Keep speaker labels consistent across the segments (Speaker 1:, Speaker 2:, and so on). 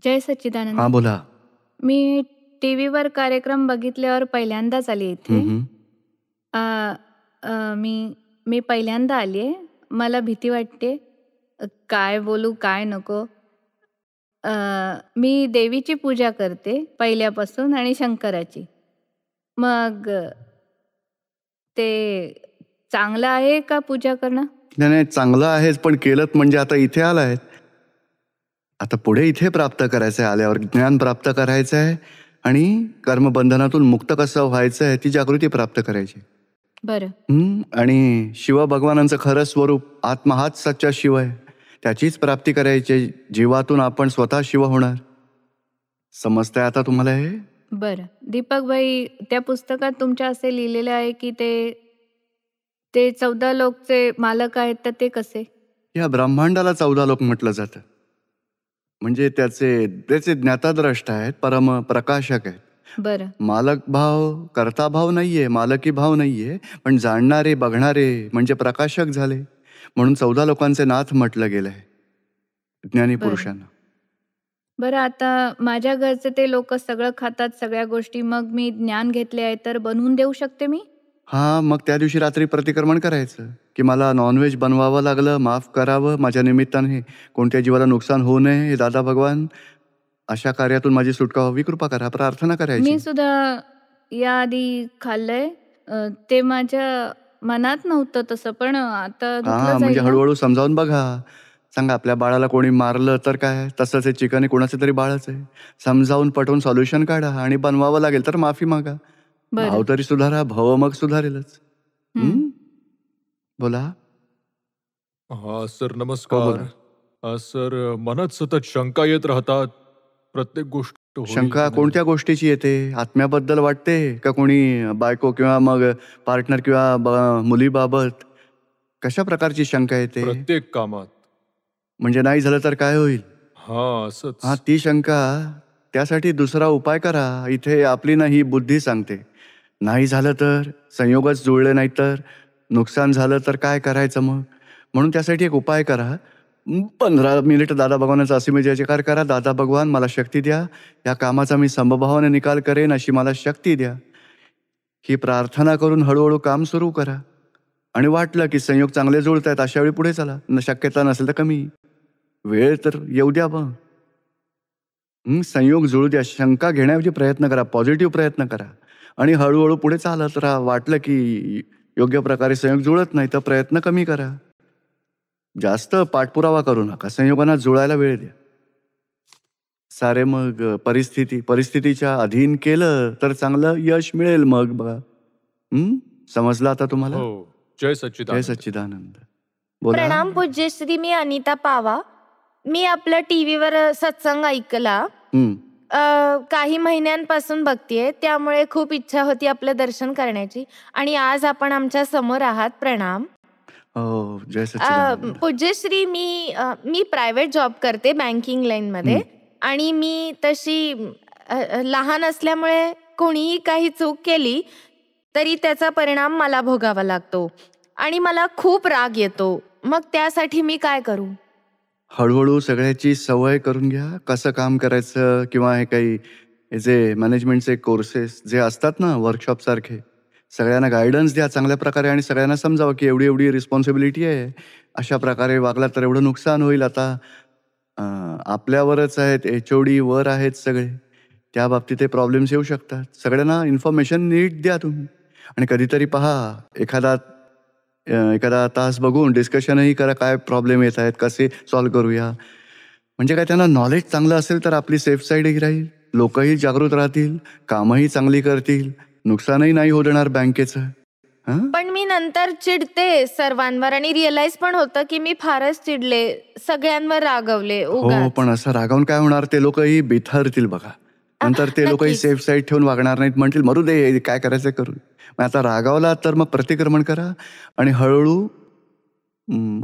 Speaker 1: जय सच्चिदानंद.
Speaker 2: हां, बोला.
Speaker 1: मी टीव्हीवर कार्यक्रम बघितल्यावर पहिल्यांदाच आली
Speaker 2: हं,
Speaker 1: इथे.
Speaker 2: हं.
Speaker 1: अ, अ, मी मी पहिल्यांदा आली आहे. मला भीती वाटते. काय बोलू, काय नको. अ, मी देवीची पूजा करते पहिल्यापासून आणि शंकराची. मग ते चांगलं आहे का पूजा करणं?
Speaker 2: नाही, नाही चांगलं आहेच, पण केलंत म्हणजे आता इथे आलायत. आता पुढे इथे प्राप्त करायचं आहे, आल्यावर ज्ञान प्राप्त करायचं आहे आणि कर्मबंधनातून मुक्त कसं व्हायचं आहे, ती जागृती प्राप्त करायची.
Speaker 1: बरं.
Speaker 2: आणि शिवभगवानांचं खरं स्वरूप आत्मा हाच सच्चा शिव आहे. त्याचीच प्राप्ती करायची. जीवातून आपण स्वतः शिव होणार. समजतंय आता तुम्हाला हे?
Speaker 1: बरं. दीपक भाई, त्या पुस्तकात तुमच्या असे लिहिलेलं आहे, की ते ते 14 लोकचे मालक आहेत, तर ते कसे?
Speaker 2: या ब्रह्मांडाला 14 लोक म्हटलं जातं. म्हणजे त्याचे त्याचे ज्ञाताद्रष्टा आहेत, परम प्रकाशक आहेत.
Speaker 1: बरं.
Speaker 2: मालक भाव, कर्ता भाव नाहीये, मालकी भाव नाहीये, पण जाणणारे, बघणारे म्हणजे प्रकाशक झाले. म्हणून 14 लोकांचे नाथ म्हटलं गेलंय ज्ञानी
Speaker 1: बरं.
Speaker 2: पुरुषांना.
Speaker 1: बरं, आता माझ्या घरचे ते लोकं सगळं खातात, सगळ्या गोष्टी. मग मी ज्ञान घेतले आहे, तर बनवून देऊ शकते मी?
Speaker 2: हां, मग त्या दिवशी रात्री प्रतिक्रमण करायचं, की मला नॉन-व्हेज बनवावं लागलं, माफ करावं. माझ्या निमित्ताने कोणत्या जीवाला नुकसान होऊ नये, हे दादा भगवान अशा कार्यातून माझी सुटका व्हावी कृपा करा. प्रार्थना
Speaker 1: मी
Speaker 2: करायची.
Speaker 1: सुद्धा याआधी खाल्लंय. ते माझ्या मनात नव्हतं तसं, पण आता धुतलं
Speaker 2: हां, म्हणजे
Speaker 1: जाईल ना?
Speaker 2: हळू समजावून बघा. सांगा आपल्या बाळाला कोणी मारलं तर काय? तसंच हे चिकन हे कुणाचं तरी बाळच आहे. समजावून पटवून सोल्युशन काढा आणि बनवावं लागेल तर माफी मागा. भाव
Speaker 1: बरं.
Speaker 2: तरी सुधारा, भव मग सुधारेलच.
Speaker 1: हं.
Speaker 2: हं, बोला.
Speaker 3: हां, सर
Speaker 2: हो,
Speaker 3: नमस्कार.
Speaker 2: बोला.
Speaker 3: सर मनात सतत शंका येत राहतात. प्रत्येक गोष्ट होईल
Speaker 2: शंका
Speaker 3: की नाही?
Speaker 2: कोणत्या गोष्टीची येते? आत्म्याबद्दल वाटते का कोणी बायको किंवा मग पार्टनर किंवा मुलीबाबत? कशा प्रकारची शंका येते?
Speaker 3: प्रत्येक कामात.
Speaker 2: म्हणजे नाही झालं तर काय होईल?
Speaker 3: हां, असंच.
Speaker 2: हां, ती शंका त्यासाठी दुसरा उपाय करा. इथे आपली ना ही बुद्धी सांगते. नाही झालं तर? संयोगच जुळले नाही तर? नुकसान झालं तर काय करायचं मग? म्हणून त्यासाठी एक उपाय करा. 15 मिनिट दादा भगवानाचा असीम जयजयकार करा. दादा भगवान मला शक्ती द्या. या कामाचा मी समभावाने निकाल करेन अशी मला शक्ती द्या. ही प्रार्थना करून हळू काम सुरू करा. आणि वाटलं की संयोग चांगले जुळतायत अशा वेळी पुढे चला. शक्यता नसेल तर कमी. वेळ तर येऊ द्या मग. संयोग जुळू द्या. शंका घेण्याऐवजी प्रयत्न करा. पॉझिटिव्ह प्रयत्न करा. आणि हळू पुढे चालत राहा. वाटलं की योग्य प्रकारे संयोग जुळत नाही तर प्रयत्न कमी करा. जास्त पाठपुरावा करू नका. संयोगांना जुळायला वेळ द्या. सारे मग परिस्थितीच्या अधीन केलं तर चांगलं यश मिळेल मग बघा. समजलं आता तुम्हाला?
Speaker 3: हो. जय
Speaker 2: जय
Speaker 3: सच्चिदानंद.
Speaker 2: सच्चिदानंद. बोला.
Speaker 4: प्रणाम पूज्यश्री. मी अनिता पावा. मी आपलं टीव्हीवर सत्संग ऐकला.
Speaker 2: हं.
Speaker 4: काही महिन्यांपासून बघतीये, त्यामुळे खूप इच्छा होती आपलं दर्शन करण्याची आणि आज आपण आमच्या समोर आहात. प्रणाम.
Speaker 2: हो, जय सच्चिदानंद.
Speaker 4: पूज्यश्री, मी प्रायव्हेट जॉब करते बँकिंग लाईनमध्ये आणि मी तशी लहान असल्यामुळे कोणीही काही चूक केली तरी त्याचा परिणाम मला भोगावा लागतो आणि मला खूप राग येतो. मग त्यासाठी मी काय करू?
Speaker 2: हळूहळू सगळ्याची सवय करून घ्या. कसं काम करायचं किंवा हे जे मॅनेजमेंटचे कोर्सेस जे असतात ना, वर्कशॉपसारखे, सगळ्यांना गाईडन्स द्या चांगल्या प्रकारे आणि सगळ्यांना समजावं की एवढी रिस्पॉन्सिबिलिटी आहे. अशा प्रकारे वागला तर एवढं नुकसान होईल. आता आपल्यावरच आहेत, एच-ओ-डी वर आहेत सगळे. त्या बाबतीत ते प्रॉब्लेम्स येऊ शकतात. सगळ्यांना इन्फॉर्मेशन नीट द्या तुम्ही. आणि कधीतरी पहा एखादा तास बघून डिस्कशनही करा. काय प्रॉब्लेम येत आहेत, कसे सॉल्व्ह करूया. म्हणजे काय त्यांना नॉलेज चांगलं असेल तर आपली सेफ साईडही राहील. लोकही जागृत राहतील, कामही चांगली करतील, नुकसानही नाही होऊ देणार बँकेचं. हां?
Speaker 4: पण मी नंतर चिडते सर्वांवर आणि रिअलाइज पण होतं की मी फारच चिडले, सगळ्यांवर रागवले
Speaker 2: हो,
Speaker 4: उगाच.
Speaker 2: पण असं रागावून काय होणार? ते लोकही बिथरतील बघा. नंतर ते लोकही
Speaker 4: नक्कीच.
Speaker 2: सेफ साईड ठेवून वागणार नाहीत. म्हणतील मरू दे, काय करायचं करू. मग आता रागावला तर मग प्रतिक्रमण करा आणि हळूहळू अं,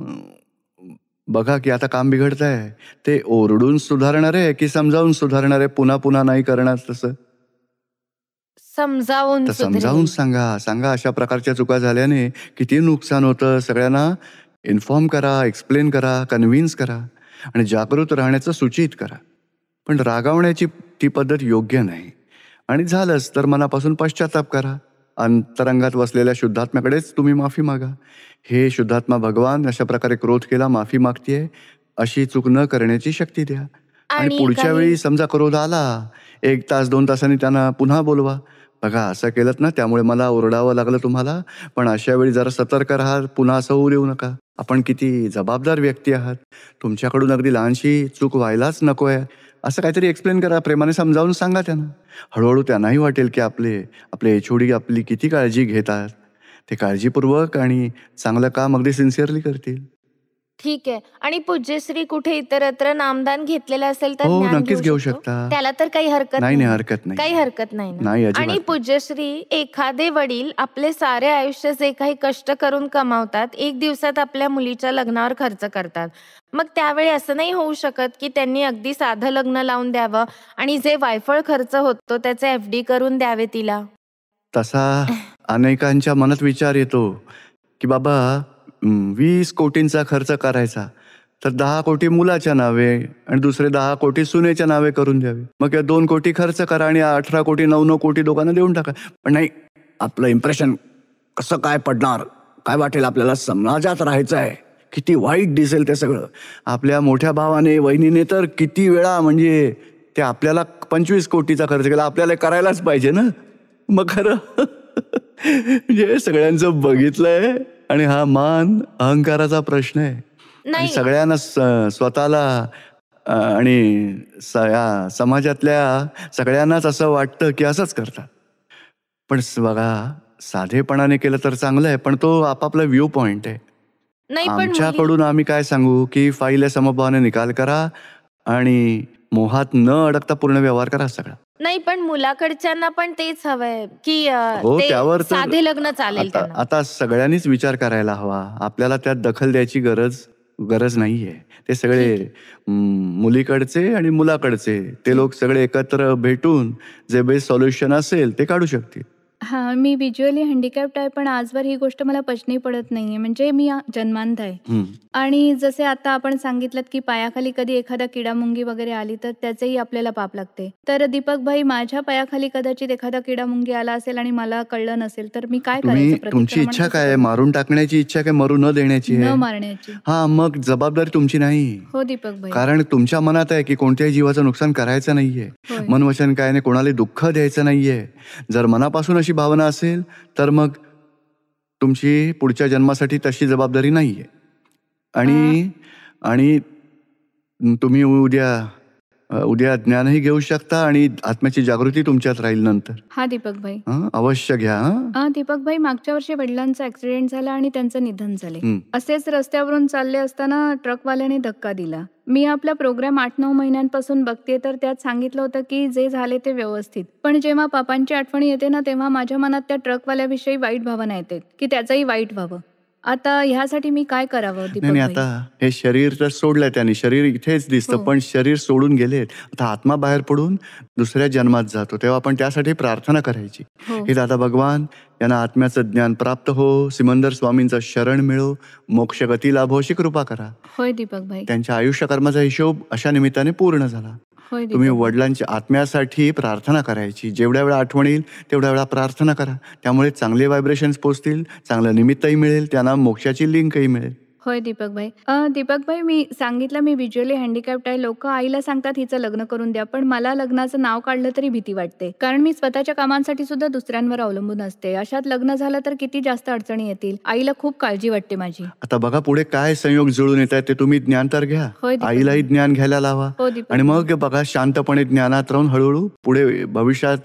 Speaker 2: बघा की आता काम बिघडतंय. ते ओरडून सुधारणार आहे की समजावून सुधारणार आहे? पुन्हा नाही करणार तसं.
Speaker 4: समजावून
Speaker 2: तर
Speaker 4: सुधरेल.
Speaker 2: समजावून सांगा अशा प्रकारच्या चुका झाल्याने किती नुकसान होतं. सगळ्यांना इन्फॉर्म करा, एक्सप्लेन करा, कन्व्हिन्स करा आणि जागृत राहण्याचं सूचित करा. पण रागावण्याची ती पद्धत योग्य नाही. आणि झालंच तर मनापासून पश्चाताप करा. अंतरंगात वसलेल्या शुद्धात्म्याकडेच तुम्ही माफी मागा. हे शुद्धात्मा भगवान अशा प्रकारे क्रोध केला, माफी मागतीये, अशी चूक न करण्याची शक्ती द्या. आणि
Speaker 4: आणि
Speaker 2: पुढच्या
Speaker 4: काही
Speaker 2: वेळी समजा क्रोध आला 1 तास 2 तासांनी त्यांना पुन्हा बोलवा. बघा असं केलं ना त्यामुळे मला ओरडावं लागलं तुम्हाला, पण अशा वेळी जरा सतर्क राहा, पुन्हा असं होऊ देऊ नका. आपण किती जबाबदार व्यक्ती आहात, तुमच्याकडून अगदी लहानशी चूक व्हायलाच नको आहे, असं काहीतरी एक्सप्लेन करा, प्रेमाने समजावून सांगा त्यांना. हळूहळू त्यांनाही वाटेल की आपले एचओडी आपली किती काळजी घेतात. ते काळजीपूर्वक आणि चांगलं काम अगदी सिन्सिअरली करतील.
Speaker 4: ठीक आहे. आणि पूज्यश्री कुठे इतरत्र नामदान घेतलेलं असेल तर
Speaker 2: हो,
Speaker 4: ज्ञान
Speaker 2: नक्कीच घेऊ
Speaker 4: शकतो?
Speaker 2: शकता.
Speaker 4: त्याला तर काही हरकत
Speaker 2: नाही
Speaker 4: नाही.
Speaker 2: हरकत नाही.
Speaker 4: काही हरकत नाही ना?
Speaker 2: नाही, अजिबात
Speaker 4: आणि
Speaker 2: नाही.
Speaker 4: पूज्यश्री, एखादे वडील आपले सारे आयुष्य जे काही कष्ट करून कमावतात, 1 दिवसात आपल्या मुलीच्या लग्नावर खर्च करतात. मग त्यावेळी असं नाही होऊ शकत की त्यांनी अगदी साधं लग्न लावून द्यावं आणि जे वायफळ खर्च होतो त्याचे एफडी करून द्यावे तिला?
Speaker 2: तसा अनेकांच्या मनात विचार येतो की बाबा 20 कोटींचा खर्च करायचा तर 10 कोटी मुलाच्या नावे आणि दुसरे 10 कोटी सुनेच्या नावे करून द्यावे. मग या 2 कोटी खर्च करा आणि 18 कोटी 9 कोटी दोघांना देऊन टाका. पण नाही, आपलं इम्प्रेशन कसं काय पडणार, काय वाटेल आपल्याला, समाजात राहायचं आहे, किती वाईट दिसेल ते सगळं. आपल्या मोठ्या भावाने वहिनीने तर किती वेळा म्हणजे ते आपल्याला 25 कोटीचा खर्च केला, आपल्याला करायलाच पाहिजे ना. मग खरं म्हणजे सगळ्यांचं बघितलंय आणि हा मान अहंकाराचा प्रश्न आहे. आणि
Speaker 4: नाही.
Speaker 2: सगळ्यांना स्वतःला आणि या समाजातल्या सगळ्यांनाच असं वाटतं की असंच करतात. पण बघा, साधेपणाने केलं तर चांगलं आहे, पण तो आपापला व्ह्यू पॉइंट आहे.
Speaker 4: नाही, पण मुली
Speaker 2: आमच्याकडून आम्ही काय सांगू की फाईले समभावाने निकाल करा आणि मोहात न अडकता पूर्ण व्यवहार करा सगळा.
Speaker 4: नाही, पण मुलाकडच्यांना पण तेच हवंय की
Speaker 2: हो,
Speaker 4: ते
Speaker 2: त्यावर तर
Speaker 4: साधे लग्न चालेल
Speaker 2: आता
Speaker 4: त्यांना.
Speaker 2: आता सगळ्यांनीच विचार करायला हवा. आपल्याला त्यात दखल द्यायची गरज नाहीये. ते सगळे
Speaker 4: ठीक
Speaker 2: मुलीकडचे आणि मुलाकडचे ते लोक सगळे एकत्र भेटून जे बेस्ट सॉल्युशन असेल ते काढू शकतील.
Speaker 1: हां, मी व्हिज्युअली हँडिकॅप्ड आहे, पण आजवर ही गोष्ट मला पचनी पडत नाहीये. म्हणजे मी जन्मांध आहे.
Speaker 2: हं.
Speaker 1: आणि जसे आता आपण सांगितलंत, की पायाखाली कधी एखादा किडामुंगी वगैरे आली, तर त्याचेही आपल्याला पाप लागते. तर दीपक भाई, माझ्या पायाखाली कदाचित एखादा किडामुंगी आला असेल आणि मला कळलं नसेल, तर मी काय करायचं?
Speaker 2: तुमची इच्छा
Speaker 1: प्रतिक्रमण कसं
Speaker 2: काय आहे?
Speaker 1: करू?
Speaker 2: मारून टाकण्याची इच्छा काय मरू न देण्याची
Speaker 1: न
Speaker 2: आहे?
Speaker 1: मारण्याची.
Speaker 2: हा, मग जबाबदारी तुमची नाही.
Speaker 1: हो दीपक भाई.
Speaker 2: कारण तुमच्या मनात आहे की कोणत्याही जीवाचं नुकसान करायचं नाहीये.
Speaker 1: होय.
Speaker 2: मन वचन कायाने कोणाला दुःख द्यायचं नाहीये. जर मनापासून अशी भावना असेल तर मग तुमची पुढच्या जन्मासाठी तशी जबाबदारी नाहीये. आणि तुम्ही उद्या ज्ञानही घेऊ शकता आणि आत्म्याची जागृती तुमच्यात राहील नंतर.
Speaker 1: हा दीपक भाई.
Speaker 2: अवश्य घ्या.
Speaker 1: दीपक भाई, मागच्या वर्षी वडिलांचा ऍक्सिडेंट झाला आणि त्यांचं निधन झाले.
Speaker 2: हं.
Speaker 1: असेच रस्त्यावरून चालले असताना ट्रकवाल्याने धक्का दिला. मी आपला प्रोग्राम 8-9 महिन्यांपासून बघते, तर त्यात सांगितलं होतं की जे झाले ते व्यवस्थित. पण जेव्हा पापांची आठवण येते ना, तेव्हा माझ्या मनात त्या ट्रकवाल्याविषयी वाईट भावना येते की त्याचंही वाईट व्हावं. आता ह्यासाठी मी काय करावं दीपक
Speaker 2: नाही,
Speaker 1: भाई?
Speaker 2: आता हे शरीर तर सोडलंय त्यांनी, शरीर इथेच दिसतं,
Speaker 1: हो.
Speaker 2: पण शरीर सोडून गेलेत. आता आत्मा बाहेर पडून दुसऱ्या जन्मात जातो, तेव्हा आपण त्यासाठी प्रार्थना करायची.
Speaker 1: हो.
Speaker 2: हे दादा भगवान, यांना आत्म्याचं ज्ञान प्राप्त हो, सिमंदर स्वामींचं शरण मिळो, मोक्षगती लाभो अशी कृपा करा.
Speaker 1: होय दीपक भाई.
Speaker 2: त्यांच्या आयुष्य कर्माचा हिशोब अशा निमित्ताने पूर्ण झाला.
Speaker 1: होय
Speaker 2: तुम्ही
Speaker 1: दीपक भाई.
Speaker 2: वडिलांच्या आत्म्यासाठी प्रार्थना करायची. जेवढ्या वेळा आठवण येईल तेवढ्या वेळा प्रार्थना करा. त्यामुळे चांगले व्हायब्रेशन्स पोचतील, चांगलं निमित्तही मिळेल, त्यांना मोक्षाची लिंकही मिळेल.
Speaker 1: होय दीपक भाई. दीपक भाई, मी सांगितलं मी व्हिज्युअली हँडिकॅप्ड आहे. लोक आईला सांगतात हिचं लग्न करून द्या, पण मला लग्नाचं नाव काढलं तरी भीती वाटते. कारण मी स्वतःच्या कामांसाठी सुद्धा दुसऱ्यांवर अवलंबून असते. अशात लग्न झालं तर किती जास्त अडचणी येतील. आईला खूप काळजी वाटते माझी.
Speaker 2: आता बघा पुढे काय संयोग जुळून येत आहेत ते तुम्ही ज्ञान तर घ्या.
Speaker 1: होय दीपक
Speaker 2: आईलाही
Speaker 1: भाई.
Speaker 2: ज्ञान घ्यायला लावा.
Speaker 1: हो दीपक
Speaker 2: आणि
Speaker 1: भाई.
Speaker 2: मग बघा शांतपणे ज्ञानात राहून हळूहळू पुढे भविष्यात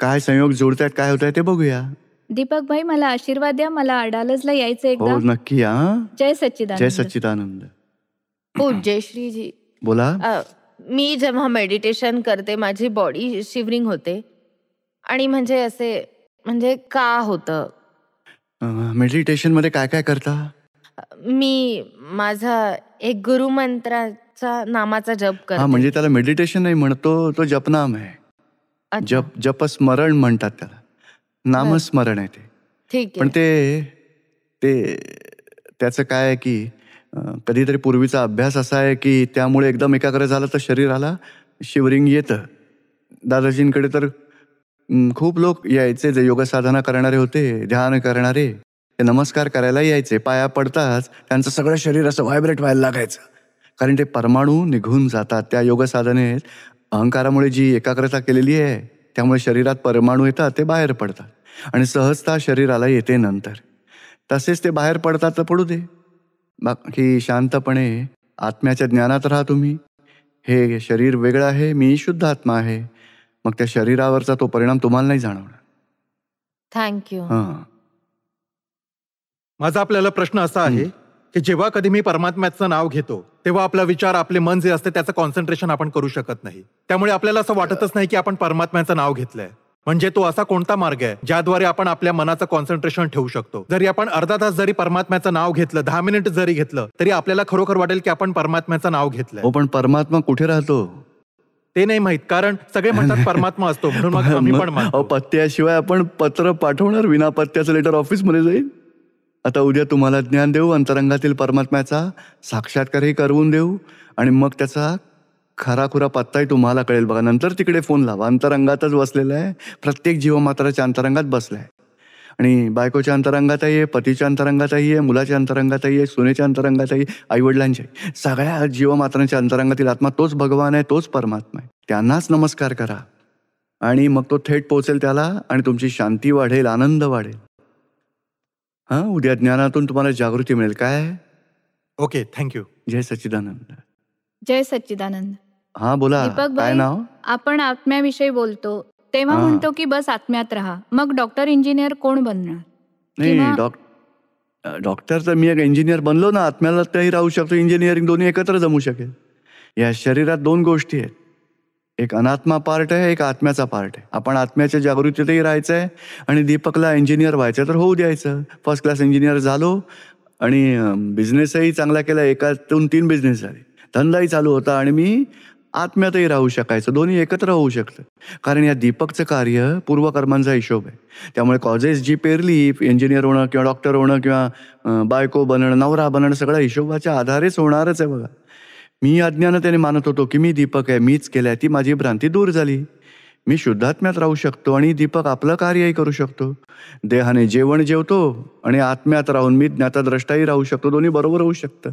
Speaker 2: काय संयोग जुळतायत, काय होत आहे ते बघूया.
Speaker 1: दीपक भाई, मला आशीर्वाद द्या. मला अडालजला यायचं
Speaker 2: हो,
Speaker 1: एकदा.
Speaker 2: नक्की या.
Speaker 1: जय
Speaker 2: जय
Speaker 1: सच्चिदानंद.
Speaker 2: सच्चिदानंद.
Speaker 4: पूज्यश्रीजी,
Speaker 2: बोला.
Speaker 4: मी जेव्हा मेडिटेशन करते माझी बॉडी शिवरिंग होते. आणि म्हणजे का होतं?
Speaker 2: मेडिटेशन मध्ये काय काय करता?
Speaker 4: मी माझा एक गुरुमंत्राचा नामाचा जप
Speaker 2: हा,
Speaker 4: करते.
Speaker 2: म्हणजे त्याला मेडिटेशन नाही म्हणतो, तो जपनाम आहे.
Speaker 4: अच्छा,
Speaker 2: जपस्मरण म्हणतात त्याला. नामस्मरण आहे ते.
Speaker 4: ठीक
Speaker 2: पण
Speaker 4: आहे.
Speaker 2: ते त्याचं काय आहे की कधीतरी पूर्वीचा अभ्यास असा आहे की त्यामुळे एकदम एकाग्र झालं तर शरीराला शिवरिंग येतं. दादाजींकडे तर खूप लोक यायचे जे योग साधना करणारे होते, ध्यान करणारे. ते नमस्कार करायला यायचे. पाया पडताच त्यांचं सगळं शरीर असं व्हायब्रेट व्हायला लागायचं. कारण ते परमाणू निघून जातात. त्या योग साधनेत अहंकारामुळे जी एकाग्रता केलेली आहे त्यामुळे शरीरात परमाणू येतात, ते बाहेर पडतात आणि सहजता शरीराला येते नंतर. तसेच ते बाहेर पडतात तर पडू दे. बाकी शांतपणे आत्म्याच्या ज्ञानात राहा तुम्ही. हे शरीर वेगळं आहे, मी शुद्ध आत्मा आहे. मग त्या शरीरावरचा तो परिणाम तुम्हाला नाही जाणवणार.
Speaker 4: थँक्यू.
Speaker 2: हां.
Speaker 5: माझा आपल्याला प्रश्न असा आहे की जेव्हा कधी मी परमात्म्याचं नाव घेतो तेव्हा आपला विचार, आपले मन जे असते त्याचं कॉन्सन्ट्रेशन आपण करू शकत नाही. त्यामुळे आपल्याला असं वाटतच नाही की आपण परमात्म्याचं नाव घेतलंय. म्हणजे तो असा कोणता मार्ग आहे ज्याद्वारे आपण आपल्या मनाचं कॉन्सन्ट्रेशन ठेवू शकतो? जरी आपण अर्धा तास जरी परमात्म्याचं नाव घेतलं, 10 मिनिट जरी घेतलं, तरी आपल्याला खरोखर वाटेल की आपण परमात्म्याचं नाव घेतलंय.
Speaker 2: हो, पण परमात्मा कुठे राहतो
Speaker 5: ते नाही माहित, कारण सगळे म्हणतात परमात्मा असतो, म्हणून मग आम्ही पण मानतो.
Speaker 2: पत्त्याशिवाय आपण पत्र पाठवणार? विना पत्त्याचं लेटर ऑफिसमध्ये जाईल? आता उद्या तुम्हाला ज्ञान देऊ, अंतरंगातील परमात्म्याचा साक्षात्कारही करवून देऊ आणि मग त्याचा खराखुरा पत्ताही तुम्हाला कळेल. बघा, नंतर तिकडे फोन लावा. अंतरंगातच बसलेला आहे. प्रत्येक जीवमात्राच्या अंतरंगात बसलाय आणि बायकोच्या अंतरंगातही आहे, पतीच्या अंतरंगातही आहे, मुलाच्या अंतरंगातही आहे, सुनेच्या अंतरंगातही, आईवडिलांच्या, सगळ्या जीवमात्रांच्या अंतरंगातील आत्मा तोच भगवान आहे, तोच परमात्मा आहे. त्यांनाच नमस्कार करा आणि मग तो थेट पोचेल त्याला आणि तुमची शांती वाढेल, आनंद वाढेल. हां, उद्या ज्ञानातून तुम्हाला जागृती मिळेल. काय?
Speaker 5: Okay, thank you.
Speaker 2: जय सच्चिदानंद.
Speaker 1: जय सच्चिदानंद.
Speaker 2: हा, बोला.
Speaker 1: दीपक
Speaker 2: काय
Speaker 1: भाई,
Speaker 2: नाव?
Speaker 1: आपण आत्म्याविषयी बोलतो तेव्हा
Speaker 2: हा.
Speaker 1: म्हणतो की बस आत्म्यात राहा. मग डॉक्टर इंजिनियर कोण बनणार?
Speaker 2: नाही, डॉक्टर तर मी एक इंजिनियर बनलो ना, आत्म्याला तेही राहू शकतो, इंजिनिअरिंग दोन्ही एकत्र जमू शकेल. या शरीरात 2 गोष्टी आहेत. एक अनात्मा पार्ट आहे, एक आत्म्याचा पार्ट आहे. आपण आत्म्याच्या जागृतीतही राहायचं आहे आणि दीपकला इंजिनियर व्हायचं तर होऊ द्यायचं. फर्स्ट क्लास इंजिनियर झालो आणि बिझनेसही चांगला केला. 1 3 बिझनेस झाले, धंदाही चालू होता आणि मी आत्म्यातही राहू शकायचं. दोन्ही एकत्र होऊ शकतं. कारण या दीपकचं कार्य पूर्वकर्मांचा हिशोब आहे. त्यामुळे कॉजेस जी पेरली, इंजिनियर होणं किंवा डॉक्टर होणं किंवा बायको बनणं, नवरा बनणं, सगळं हिशोबाच्या आधारेच होणारच आहे. बघा, मी अज्ञानातेने मानत होतो की मी दीपक आहे, मीच केलंय. ती माझी भ्रांती दूर झाली. मी शुद्धात्म्यात राहू शकतो आणि दीपक आपलं कार्यही करू शकतो. देहाने जेवण जेवतो आणि आत्म्यात राहून मी ज्ञाताद्रष्टाही राहू शकतो. दोन्ही बरोबर होऊ शकतं.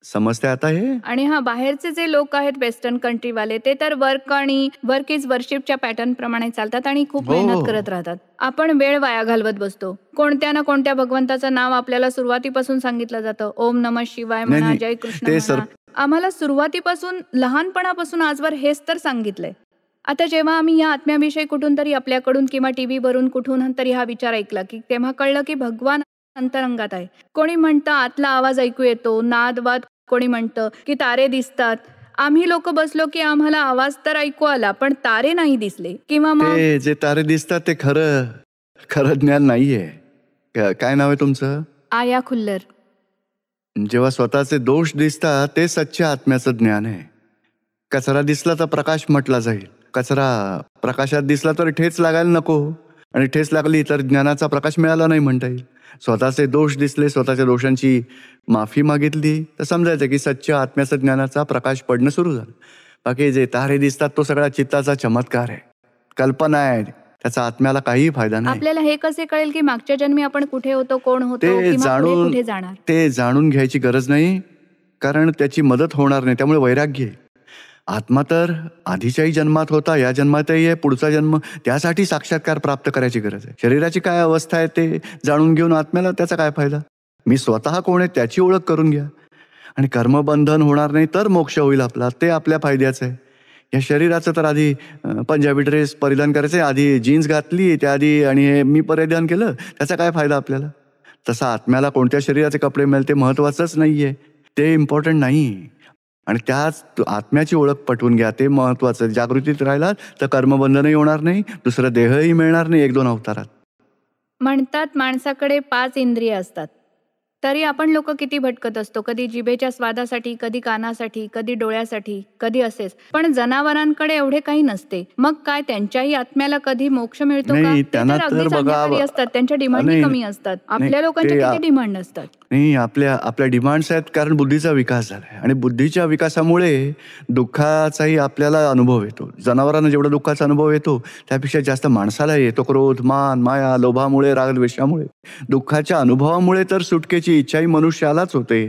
Speaker 2: समजते आता हे?
Speaker 1: आणि हा, बाहेरचे जे लोक आहेत वेस्टर्न कंट्रीवाले, ते तर वर्क इज वर्शिपच्या पॅटर्न प्रमाणे चालतात आणि खूप
Speaker 2: हो.
Speaker 1: मेहनत करत राहतात. आपण वेळ वाया घालवत बसतो. कोणत्या ना कोणत्या भगवंताचं नाव आपल्याला सुरुवातीपासून सांगितलं जातं. ओम नमः शिवाय
Speaker 2: नाही,
Speaker 1: म्हणा,
Speaker 2: नाही.
Speaker 1: जय कृष्ण
Speaker 2: ते
Speaker 1: म्हणा. आम्हाला सुरुवातीपासून, लहानपणापासून आजवर हेच तर सांगितलंय. आता जेव्हा आम्ही या आत्म्याविषयी कुठून तरी आपल्याकडून किंवा टीव्हीवरून कुठून तरी हा विचार ऐकला की तेव्हा कळलं की भगवान अंतरंगात आहे. कोणी म्हणतं आतला आवाज ऐकू येतो, नादवाद, कोणी म्हणतं की तारे दिसतात. आम्ही लोक बसलो की आम्हाला आवाज तर ऐकू आला पण तारे नाही दिसले. किंवा मग
Speaker 2: ते जे तारे दिसतात ते खरं ज्ञान नाहीये. काय नाव आहे तुमचं?
Speaker 1: आया खुल्लर.
Speaker 2: जेव्हा स्वतःचे दोष दिसतात ते सच्च्या आत्म्याचं ज्ञान आहे. कचरा दिसला तर प्रकाश म्हटला जाईल. कचरा प्रकाशात दिसला तर ठेच लागायला नको आणि ठेच लागली तर ज्ञानाचा प्रकाश मिळाला नाही म्हणता येईल. स्वतःचे दोष दिसले, स्वतःच्या दोषांची माफी मागितली तर समजायचं की सच्च्या आत्म्याचा ज्ञानाचा प्रकाश पडणं सुरू झालं. बाकी जे तारे दिसतात तो सगळा चित्ताचा चमत्कार आहे, कल्पना आहे. त्याचा आत्म्याला काहीही फायदा नाही.
Speaker 1: आपल्याला हे कसे कळेल की मागच्या जन्मी आपण कुठे होतो, कोण होतो, किंवा पुढे कुठे जाणार?
Speaker 2: ते जाणून घ्यायची गरज नाही, कारण त्याची मदत होणार नाही. त्यामुळे वैराग्य आहे. आत्मा तर आधीच्याही जन्मात होता, या जन्मातही आहे, पुढचा जन्म. त्यासाठी साक्षात्कार प्राप्त करायची गरज आहे. शरीराची काय अवस्था आहे ते जाणून घेऊन आत्म्याला त्याचा काय फायदा? मी स्वतः कोण आहे त्याची ओळख करून घ्या आणि कर्मबंधन होणार नाही तर मोक्ष होईल आपला. ते आपल्या फायद्याचं आहे. या शरीराचं तर आधी पंजाबी ड्रेस परिधान करायचं, आधी जीन्स घातली त्याआधी आणि हे मी परिधान केलं, त्याचा काय फायदा आपल्याला? तसं आत्म्याला कोणत्या शरीराचे कपडे मिळेल ते महत्त्वाचंच नाही आहे, ते इम्पॉर्टंट नाही. आणि त्याच आत्म्याची ओळख पटवून घ्या, ते महत्त्वाचं. जागृतीत राहिलात तर कर्मबंधनही होणार नाही, दुसरं देहही मिळणार नाही 1-2 अवतारात.
Speaker 1: म्हणतात माणसाकडे 5 इंद्रिय असतात, तरी आपण लोक किती भटकत असतो. कधी जिभेच्या स्वादासाठी, कधी कानासाठी, कधी डोळ्यासाठी, कधी असेच. पण जनावरांकडे एवढे काही नसते. मग काय त्यांच्याही आत्म्याला कधी मोक्ष मिळतो का?
Speaker 2: नाही,
Speaker 1: ते
Speaker 2: त्यांना
Speaker 1: तर
Speaker 2: तर
Speaker 1: अगदीच
Speaker 2: बघा,
Speaker 1: अंगीकारी असतात, त्यांच्या डिमांड
Speaker 2: नाही,
Speaker 1: कमी असतात. आपल्या
Speaker 2: नाही,
Speaker 1: लोकांच्या
Speaker 2: ते
Speaker 1: किती डिमांड असतात.
Speaker 2: नाही, आपल्या आपल्या डिमांड्स आहेत कारण बुद्धीचा विकास झाला आहे आणि बुद्धीच्या विकासामुळे दुःखाचाही आपल्याला अनुभव येतो. जनावरांना जेवढा दुःखाचा अनुभव येतो त्यापेक्षा जास्त माणसाला येतो. क्रोध, मान, माया, लोभामुळे, रागद्वेषामुळे, दुःखाच्या अनुभवामुळे तर सुटकेची इच्छाही मनुष्यालाच होते.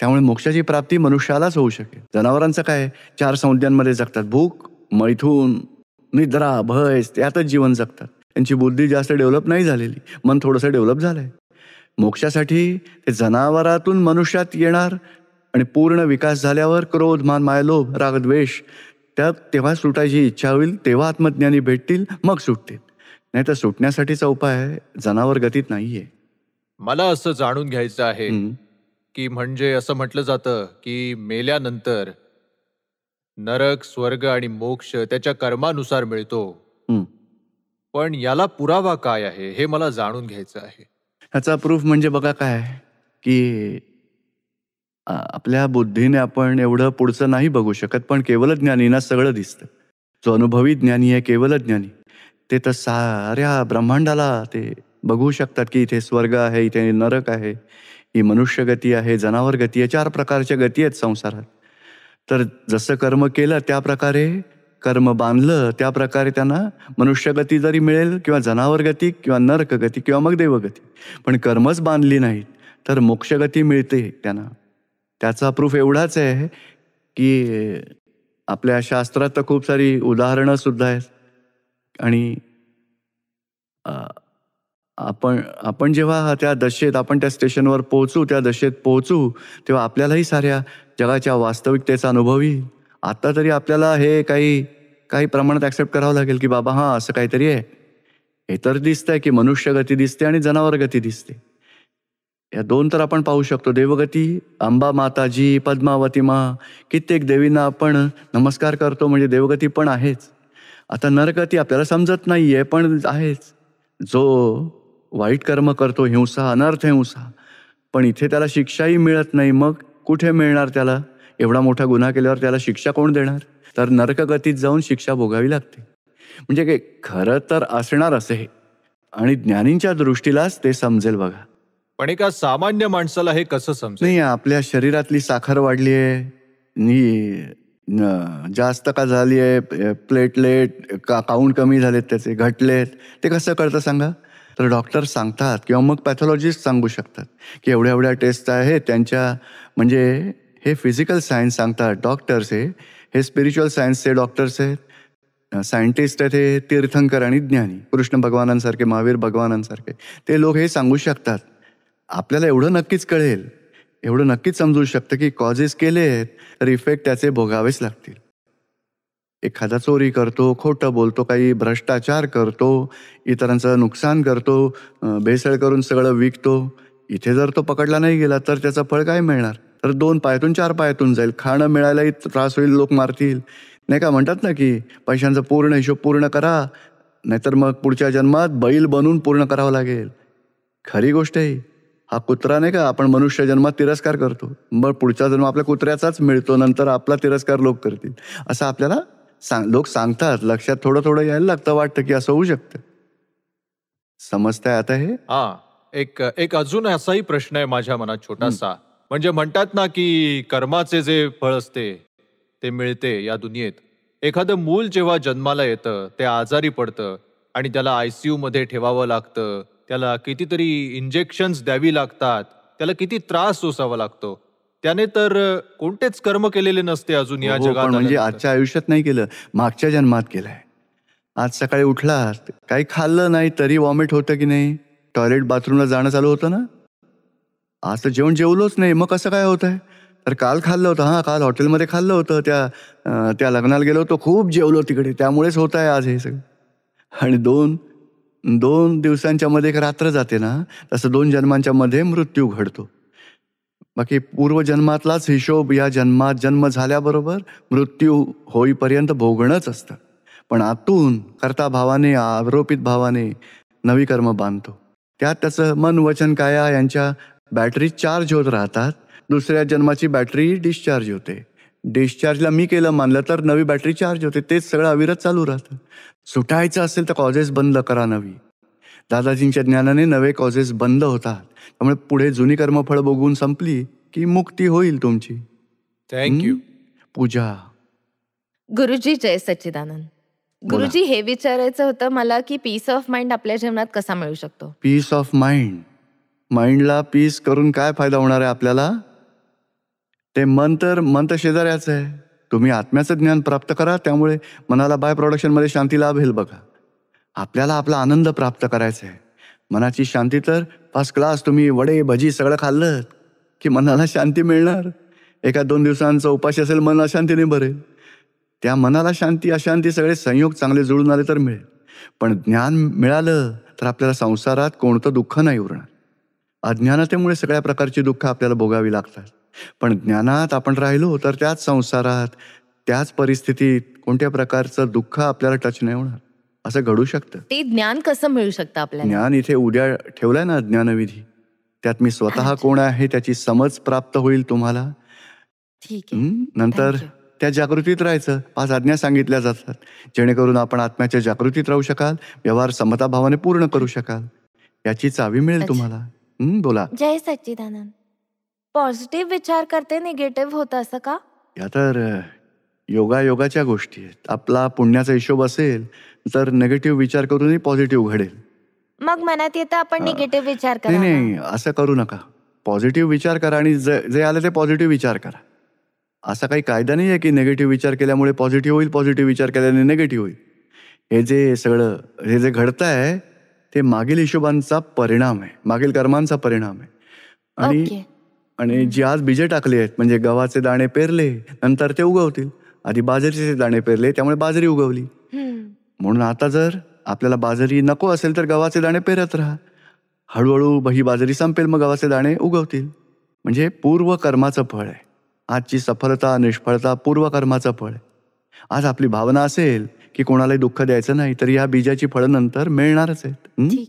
Speaker 2: त्यामुळे मोक्षाची प्राप्ती मनुष्यालाच होऊ शकेल. जनावरांचं काय, 4 संज्ञांमध्ये जगतात. भूक, मैथून, निद्रा, भय, त्यातच जीवन जगतात. त्यांची बुद्धी जास्त डेव्हलप नाही झालेली, मन थोडंसं डेव्हलप झालंय. मोक्षासाठी ते जनावरातून मनुष्यात येणार आणि पूर्ण विकास झाल्यावर क्रोध, मान, माया, लोभ, राग, द्वेष त्यात तेव्हा सुटायची इच्छा होईल, तेव्हा आत्मज्ञानी भेटतील, मग सुटतील. नाही तर सुटण्यासाठीचा उपाय जनावर गतीत नाहीये.
Speaker 3: मला असं जाणून घ्यायचं आहे की म्हणजे असं म्हटलं जातं की मेल्यानंतर नरक, स्वर्ग आणि मोक्ष त्याच्या कर्मानुसार मिळतो.
Speaker 2: हम्म.
Speaker 3: पण याला पुरावा काय आहे हे मला जाणून घ्यायचं आहे.
Speaker 2: ह्याचा प्रूफ म्हणजे बघा काय की आपल्या बुद्धीने आपण एवढं पुढचं नाही बघू शकत, पण केवल ज्ञानीना सगळं दिसतं. जो अनुभवी ज्ञानी आहे, केवल ज्ञानी, ते तर साऱ्या ब्रह्मांडाला ते बघू शकतात की इथे स्वर्ग आहे, इथे नरक आहे, ही मनुष्य गती आहे, जनावर गती आहे, 4 प्रकारच्या गती आहेत संसारात. तर जसं कर्म केलं त्या प्रकारे, कर्म बांधलं त्या प्रकारे त्यांना मनुष्य गती जरी मिळेल किंवा जनावर गती किंवा नरक गती किंवा मग देवगती. पण कर्मच बांधली नाहीत तर मोक्षगती मिळते त्यांना. त्याचा प्रूफ एवढाच आहे की आपल्या शास्त्रात तर खूप सारी उदाहरणं सुद्धा आहेत. आणि आपण जेव्हा त्या दशेत, आपण त्या स्टेशनवर पोहोचू, त्या दशेत पोहोचू, तेव्हा आपल्यालाही साऱ्या जगाच्या वास्तविकतेचा अनुभव येईल. आता तरी आपल्याला हे काही प्रमाणात ॲक्सेप्ट करावं लागेल की बाबा हां असं काहीतरी आहे. हे तर दिसतंय की मनुष्य गती दिसते आणि जनावर गती दिसते. या 2 तर आपण पाहू शकतो. देवगती, अंबा माताजी, पद्मावती मा, कित्येक देवींना आपण नमस्कार करतो, म्हणजे देवगती पण आहेच. आता नरगती आपल्याला समजत नाहीये पण आहेच. जो वाईट कर्म करतो, हिंसा, अनर्थ हिंसा, पण इथे त्याला शिक्षाही मिळत नाही, मग कुठे मिळणार त्याला? एवढा मोठा गुन्हा केल्यावर त्याला शिक्षा कोण देणार? तर नरकगतीत जाऊन शिक्षा भोगावी लागते. म्हणजे काय खरं तर असणार असे हे, आणि ज्ञानींच्या दृष्टीलाच ते समजेल बघा.
Speaker 3: पण एका सामान्य माणसाला हे कसं समजेल?
Speaker 2: नाही, आपल्या शरीरातली साखर वाढली आहे, जास्त का झाली आहे, प्लेटलेट काउंट कमी झालेत, त्याचे घटलेत, ते कसं कळतं सांगा? तर डॉक्टर सांगतात किंवा मग पॅथॉलॉजिस्ट सांगू शकतात की एवढ्या एवढ्या टेस्ट आहे त्यांच्या. म्हणजे हे फिजिकल सायन्स सांगतात डॉक्टर्स, हे स्पिरिच्युअल सायन्सचे डॉक्टर्स आहेत, सायंटिस्ट आहेत, हे तीर्थंकर आणि ज्ञानी, कृष्ण भगवानांसारखे, महावीर भगवानांसारखे ते लोक हे सांगू शकतात. आपल्याला एवढं नक्कीच कळेल, एवढं नक्कीच समजू शकतं की कॉजेस केले तर इफेक्ट त्याचे भोगावेच लागतील. एखादा चोरी करतो, खोटं बोलतो, काही भ्रष्टाचार करतो, इतरांचं नुकसान करतो, भेसळ करून सगळं विकतो, इथे जर तो पकडला नाही गेला तर त्याचं फळ काय मिळणार? तर 2 पायातून 4 पायातून जाईल. खाणं मिळायलाही त्रास होईल, लोक मारतील. नाही का म्हणतात ना की पैशांचा पूर्ण हिशोब पूर्ण करा, नाहीतर मग पुढच्या जन्मात बैल बनून पूर्ण करावं लागेल. खरी गोष्ट आहे. हा कुत्रा नाही का, आपण मनुष्य जन्मात तिरस्कार करतो, मग पुढचा जन्म आपल्या कुत्र्याचाच मिळतो, नंतर आपला तिरस्कार लोक करतील, असं आपल्याला लोक सांगतात. लक्षात थोडं थोडं यायला लागतं, वाटतं की असं होऊ शकतं. समजताय आता हे?
Speaker 3: हा, एक अजून असाही प्रश्न आहे माझ्या मनात छोटासा. म्हणजे म्हणतात ना की कर्माचे जे फळ असते ते मिळते या दुनियेत. एखादं मूल जेव्हा जन्माला येतं, ते आजारी पडतं आणि त्याला ICU मध्ये ठेवावं लागतं, त्याला कितीतरी इंजेक्शन्स द्यावी लागतात, त्याला किती त्रास सोसावा लागतो. त्याने तर कोणतेच कर्म केलेले नसते अजून या जगात.
Speaker 2: म्हणजे
Speaker 3: आल्यानंतर.
Speaker 2: आजच्या आयुष्यात नाही केलं, मागच्या जन्मात केलंय. आज सकाळी उठलात, काही खाल्लं नाही तरी वॉमिट होतं की नाही, टॉयलेट बाथरूमला जाणं चालू होतं ना. आज तर जेवण जेवलोच नाही, मग कसं काय होत आहे? तर काल खाल्लं होतं, हां काल हॉटेलमध्ये खाल्लं होतं, त्या लग्नाला गेलो होतो, खूप जेवलो तिकडे, त्यामुळेच होत आहे आज हे सगळं. आणि 2 दिवसांच्या मध्ये एक रात्र जाते ना, तसं 2 जन्मांच्या मध्ये मृत्यू घडतो. बाकी पूर्वजन्मातलाच हिशोब या जन्मात, जन्म झाल्याबरोबर मृत्यू होईपर्यंत भोगणंच असतं. पण आतून कर्ता भावाने, आरोपित भावाने नवी कर्म बांधतो. त्यात त्याचं मन, वचन, काया यांच्या बॅटरी चार्ज होत राहतात. दुसऱ्या जन्माची बॅटरी डिस्चार्ज होते. डिस्चार्जला मी केलं मानलं तर नवी बॅटरी चार्ज होते. तेच सगळं अविरत चालू राहतं. सुटायचं असेल तर कॉजेस बंद करा नवी. दादाजींच्या ज्ञानाने नवे कॉजेस बंद होतात. त्यामुळे पुढे जुनी कर्मफळ बघून संपली की मुक्ती होईल तुमची.
Speaker 3: थँक्यू.
Speaker 2: पूजा.
Speaker 4: गुरुजी जय सच्चिदानंद. गुरुजी हे विचारायचं होतं मला की पीस ऑफ माइंड आपल्या जीवनात कसा मिळू शकतो.
Speaker 2: Peace of mind. माइंडला पीस करून काय फायदा होणार आहे आपल्याला? ते मन तर शेजाऱ्याचं आहे. तुम्ही आत्म्याचं ज्ञान प्राप्त करा, त्यामुळे मनाला बाय प्रोडक्शनमध्ये शांती लाभेल. बघा, आपल्याला आपला आनंद प्राप्त करायचा आहे. मनाची शांती तर फर्स्ट क्लास. तुम्ही वडे भजी सगळं खाल्लं की मनाला शांती मिळणार. एका 2 दिवसांचा उपाशी असेल, मन अशांतीने भरेल. त्या मनाला शांती अशांती सगळे संयोग चांगले जुळून आले तर मिळेल. पण ज्ञान मिळालं तर आपल्याला संसारात कोणतं दुःख नाही उरणार. अज्ञानातेमुळे सगळ्या प्रकारची दुःख आपल्याला भोगावी लागतात. पण ज्ञानात आपण राहिलो तर त्याच संसारात, त्याच परिस्थितीत कोणत्या प्रकारचं दुःख आपल्याला टच नाही होणार. असं घडू शकतं.
Speaker 4: ते ज्ञान कसं मिळू शकतं आपल्याला.
Speaker 2: ज्ञान इथे उद्या ठेवलंय ना, ज्ञानविधी. त्यात मी स्वतः कोण आहे त्याची समज प्राप्त होईल तुम्हाला.
Speaker 4: ठीक आहे.
Speaker 2: नंतर
Speaker 4: Thank you.
Speaker 2: त्या जागृतीत राहायचं. 5 आज्ञा सांगितल्या जातात, जेणेकरून आपण आत्म्याच्या जागृतीत राहू शकाल, व्यवहार समताभावाने पूर्ण करू शकाल. याची चावी मिळेल
Speaker 4: अच्छा.
Speaker 2: तुम्हाला. बोला.
Speaker 4: जय सच्चिदानंद. पॉझिटिव्ह विचार करते निगेटिव्ह होतं असं का?
Speaker 2: या तर योगाच्या गोष्टी आहेत. आपला पुण्याचा हिशोब असेल तर निगेटिव्ह विचार करूनही पॉझिटिव्ह घडेल.
Speaker 4: मग मनात येतं आपण निगेटिव्ह विचार
Speaker 2: नाही
Speaker 4: करा.
Speaker 2: नाही, असं करू नका. पॉझिटिव्ह विचार करा आणि जे आलं ते पॉझिटिव्ह विचार करा. असा काही कायदा नाही आहे की निगेटिव्ह विचार केल्यामुळे पॉझिटिव्ह होईल, पॉझिटिव्ह विचार केल्याने निगेटिव्ह होईल. हे जे घडतं आहे ते मागील हिशोबांचा परिणाम आहे, मागील कर्मांचा परिणाम आहे.
Speaker 4: ओके.
Speaker 2: आणि जी आज बीजे टाकली आहेत, म्हणजे गव्हाचे दाणे पेरले, नंतर ते उगवतील. आधी बाजरीचे दाणे पेरले, त्यामुळे बाजरी उगवली. म्हणून आता जर आपल्याला बाजरी नको असेल तर गव्हाचे दाणे पेरत राहा. हळूहळू ही बाजरी संपेल, मग गव्हाचे दाणे उगवतील. म्हणजे पूर्व कर्माचं फळ आहे. आजची सफलता निष्फळता पूर्व कर्माचं फळ आहे. आज आपली भावना असेल की कोणालाही दुःख द्यायचं नाही, तर या बीजाची फळं नंतर मिळणारच आहेत.
Speaker 4: ठीक.